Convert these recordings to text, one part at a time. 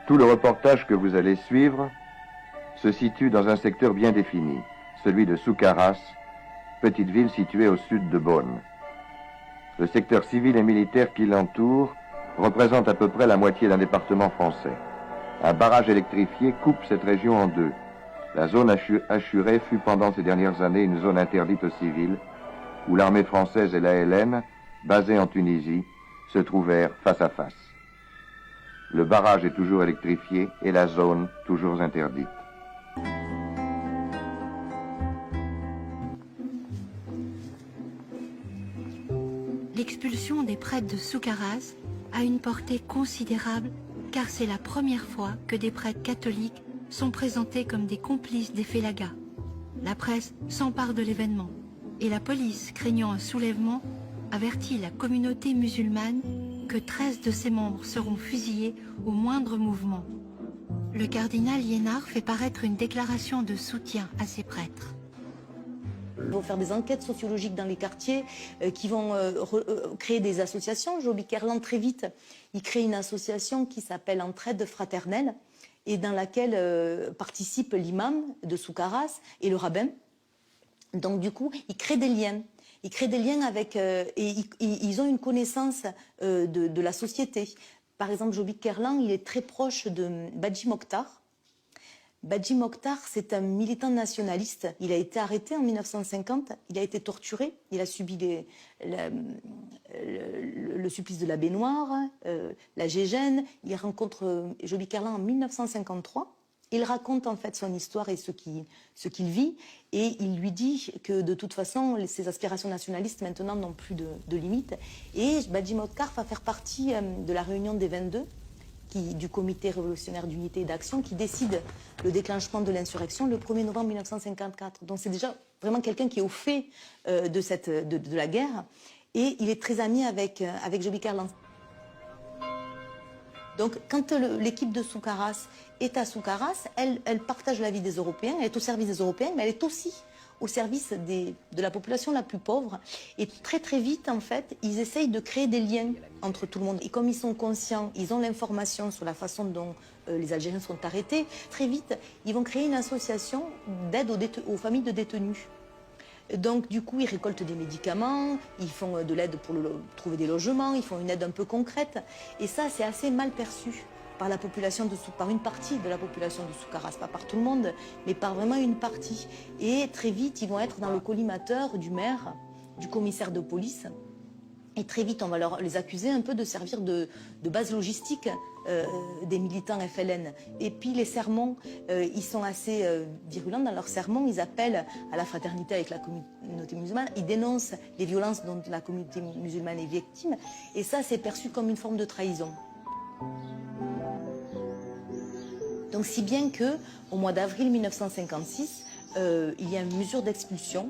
Tout le reportage que vous allez suivre se situe dans un secteur bien défini, celui de Soukaras, petite ville située au sud de Bonn. Le secteur civil et militaire qui l'entoure représente à peu près la moitié d'un département français. Un barrage électrifié coupe cette région en deux. La zone Achurée fut pendant ces dernières années une zone interdite aux civils, où l'armée française et l'ALN, basées en Tunisie, se trouvèrent face à face. Le barrage est toujours électrifié et la zone toujours interdite. L'expulsion des prêtres de Soukaras a une portée considérable car c'est la première fois que des prêtres catholiques sont présentés comme des complices des félagas. La presse s'empare de l'événement et la police, craignant un soulèvement, avertit la communauté musulmane que 13 de ses membres seront fusillés au moindre mouvement. Le cardinal Liénard fait paraître une déclaration de soutien à ces prêtres. Ils vont faire des enquêtes sociologiques dans les quartiers qui vont créer des associations. Joby Kerlan, très vite, il crée une association qui s'appelle Entraide fraternelle et dans laquelle participe l'imam de Soukaras et le rabbin. Donc du coup, il crée des liens. Ils créent des liens avec... et ils ont une connaissance de la société. Par exemple, Joby Kerlan, il est très proche de Badji Mokhtar. Badji Mokhtar, c'est un militant nationaliste. Il a été arrêté en 1950, il a été torturé, il a subi le supplice de la baignoire, la gégène. Il rencontre Joby Kerlan en 1953. Il raconte en fait son histoire et ce qu'il vit, et il lui dit que de toute façon, ses aspirations nationalistes maintenant n'ont plus de limites. Et Badji Mokhtar va faire partie de la réunion des 22, du comité révolutionnaire d'unité et d'action, qui décide le déclenchement de l'insurrection le 1er novembre 1954. Donc c'est déjà vraiment quelqu'un qui est au fait de la guerre, et il est très ami avec Joby Kerlan. Donc quand l'équipe de Soukaras est à Soukaras, elle partage la vie des Européens, elle est au service des Européens, mais elle est aussi au service de la population la plus pauvre. Et très très vite, en fait, ils essayent de créer des liens entre tout le monde. Et comme ils sont conscients, ils ont l'information sur la façon dont les Algériens sont arrêtés, très vite, ils vont créer une association d'aide aux familles de détenus. Donc du coup, ils récoltent des médicaments, ils font de l'aide pour trouver des logements, ils font une aide un peu concrète. Et ça, c'est assez mal perçu par la population par une partie de la population de Soukaras, pas par tout le monde, mais par vraiment une partie. Et très vite, ils vont être dans le collimateur du maire, du commissaire de police. Et très vite, on va les accuser un peu de servir de base logistique des militants FLN. Et puis les sermons, ils sont assez virulents dans leurs sermons. Ils appellent à la fraternité avec la communauté musulmane. Ils dénoncent les violences dont la communauté musulmane est victime. Et ça, c'est perçu comme une forme de trahison. Donc si bien qu'au mois d'avril 1956, il y a une mesure d'expulsion.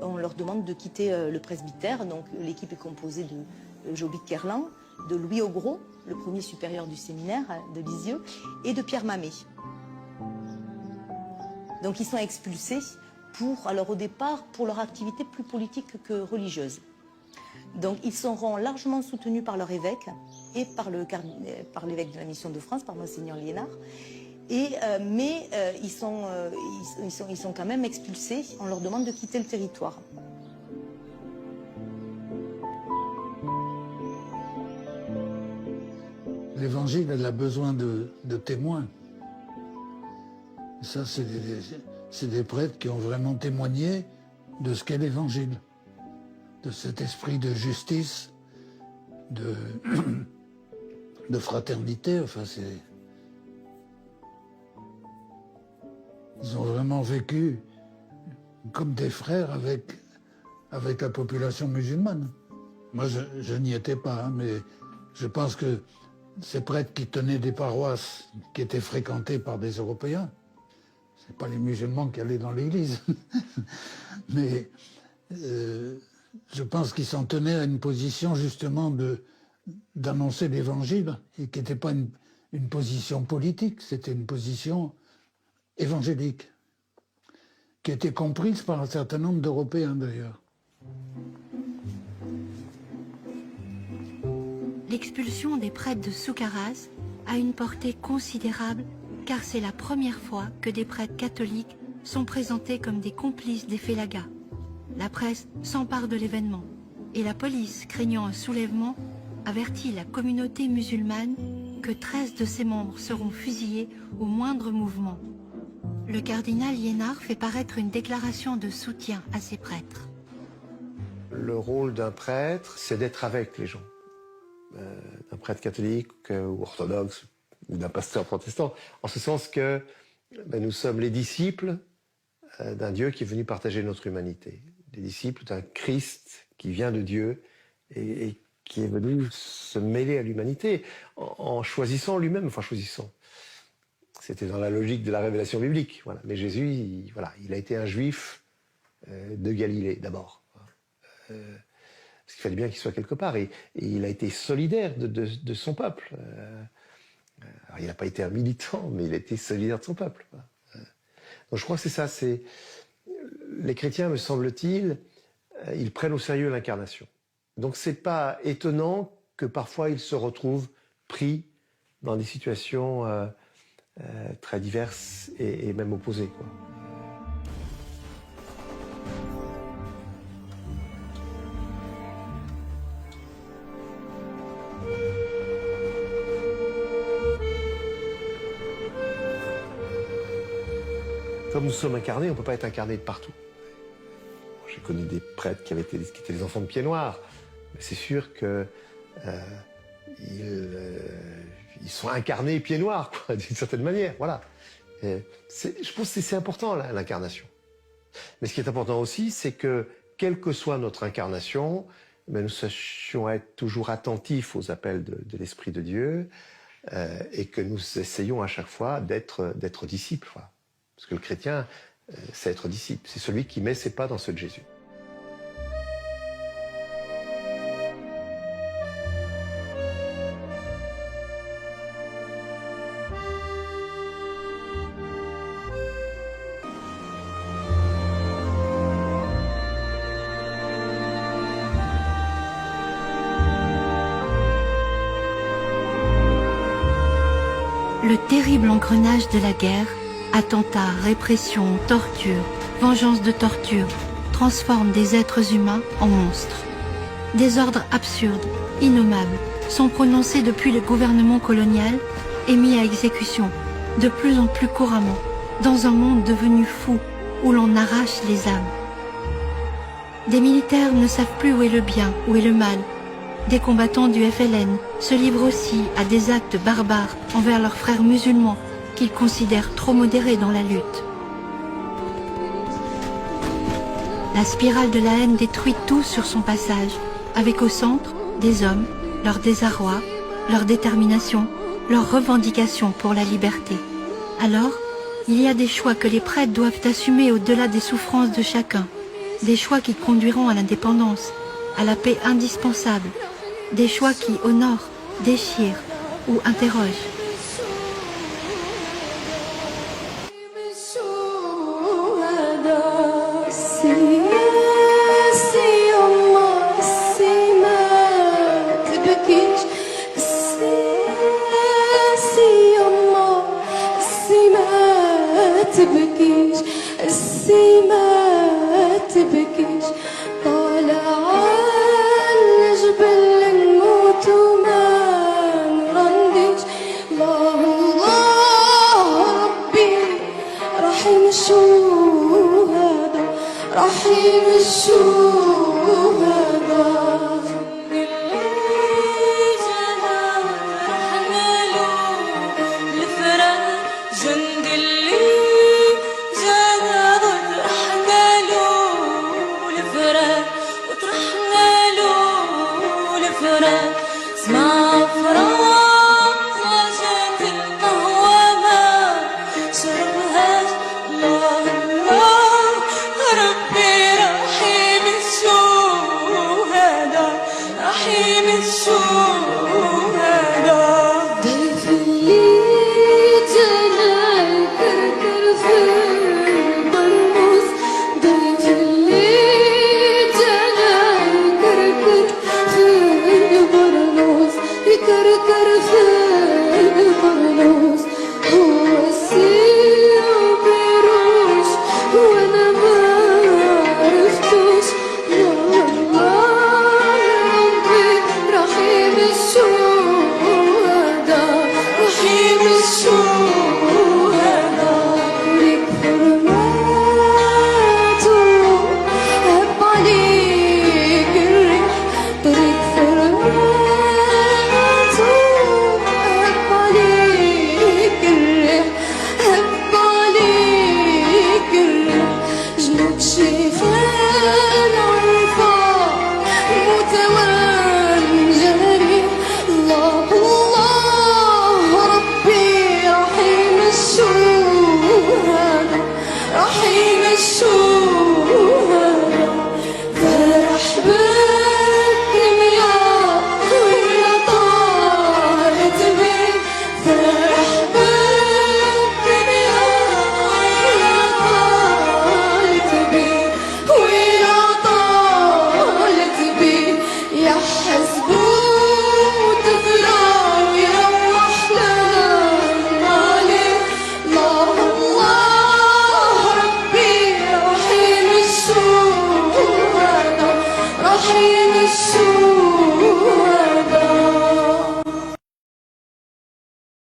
On leur demande de quitter le presbytère. Donc l'équipe est composée de Joby Kerlan, de Louis Augros, le premier supérieur du séminaire de Lisieux, et de Pierre Mamet. Donc ils sont expulsés alors au départ, pour leur activité plus politique que religieuse. Donc ils seront largement soutenus par leur évêque et par l'évêque de la Mission de France, par Monseigneur Liénard. Mais ils sont quand même expulsés, on leur demande de quitter le territoire. L'Évangile, elle a besoin de témoins. Et ça, c'est des prêtres qui ont vraiment témoigné de ce qu'est l'Évangile, de cet esprit de justice, de fraternité. Enfin, ils ont vraiment vécu comme des frères avec la population musulmane. Moi, je n'y étais pas, hein, mais je pense que ces prêtres qui tenaient des paroisses qui étaient fréquentées par des Européens, c'est pas les musulmans qui allaient dans l'église, mais je pense qu'ils s'en tenaient à une position justement d'annoncer l'évangile, et qui n'était pas une position politique, c'était une position évangélique, qui était comprise par un certain nombre d'Européens d'ailleurs. L'expulsion des prêtres de Soukharas a une portée considérable car c'est la première fois que des prêtres catholiques sont présentés comme des complices des félagas. La presse s'empare de l'événement et la police, craignant un soulèvement, avertit la communauté musulmane que 13 de ses membres seront fusillés au moindre mouvement. Le cardinal Liénard fait paraître une déclaration de soutien à ces prêtres. Le rôle d'un prêtre, c'est d'être avec les gens. D'un prêtre catholique ou orthodoxe ou d'un pasteur protestant, en ce sens que nous sommes les disciples d'un Dieu qui est venu partager notre humanité, des disciples d'un Christ qui vient de Dieu et qui est venu se mêler à l'humanité en choisissant lui-même, enfin choisissant. C'était dans la logique de la révélation biblique. Voilà. Mais Jésus, il a été un juif de Galilée d'abord. Parce qu'il fallait bien qu'il soit quelque part. Et il a été solidaire de son peuple. Alors, il n'a pas été un militant, mais il a été solidaire de son peuple. Donc je crois que c'est ça. Les chrétiens, me semble-t-il, ils prennent au sérieux l'incarnation. Donc c'est pas étonnant que parfois ils se retrouvent pris dans des situations très diverses et même opposées, quoi. Comme nous sommes incarnés, on ne peut pas être incarné de partout. J'ai connu des prêtres qui étaient des enfants de pieds noirs, mais c'est sûr que ils sont incarnés pieds noirs, quoi, d'une certaine manière. Voilà. Je pense que c'est important, l'incarnation. Mais ce qui est important aussi, c'est que, quelle que soit notre incarnation, nous sachions être toujours attentifs aux appels de l'Esprit de Dieu et que nous essayons à chaque fois d'être disciples. Voilà. Parce que le chrétien, c'est être disciple. C'est celui qui met ses pas dans ceux de Jésus. Le terrible engrenage de la guerre, attentats, répression, torture, vengeance de torture, transforme des êtres humains en monstres. Des ordres absurdes, innommables, sont prononcés depuis le gouvernement colonial et mis à exécution, de plus en plus couramment, dans un monde devenu fou où l'on arrache les âmes. Des militaires ne savent plus où est le bien, où est le mal. Des combattants du FLN se livrent aussi à des actes barbares envers leurs frères musulmans qu'ils considèrent trop modérés dans la lutte. La spirale de la haine détruit tout sur son passage, avec au centre des hommes, leur désarroi, leur détermination, leur revendication pour la liberté. Alors, il y a des choix que les prêtres doivent assumer au-delà des souffrances de chacun, des choix qui conduiront à l'indépendance, à la paix indispensable, des choix qui honorent, déchirent ou interrogent. رحيم الشهداء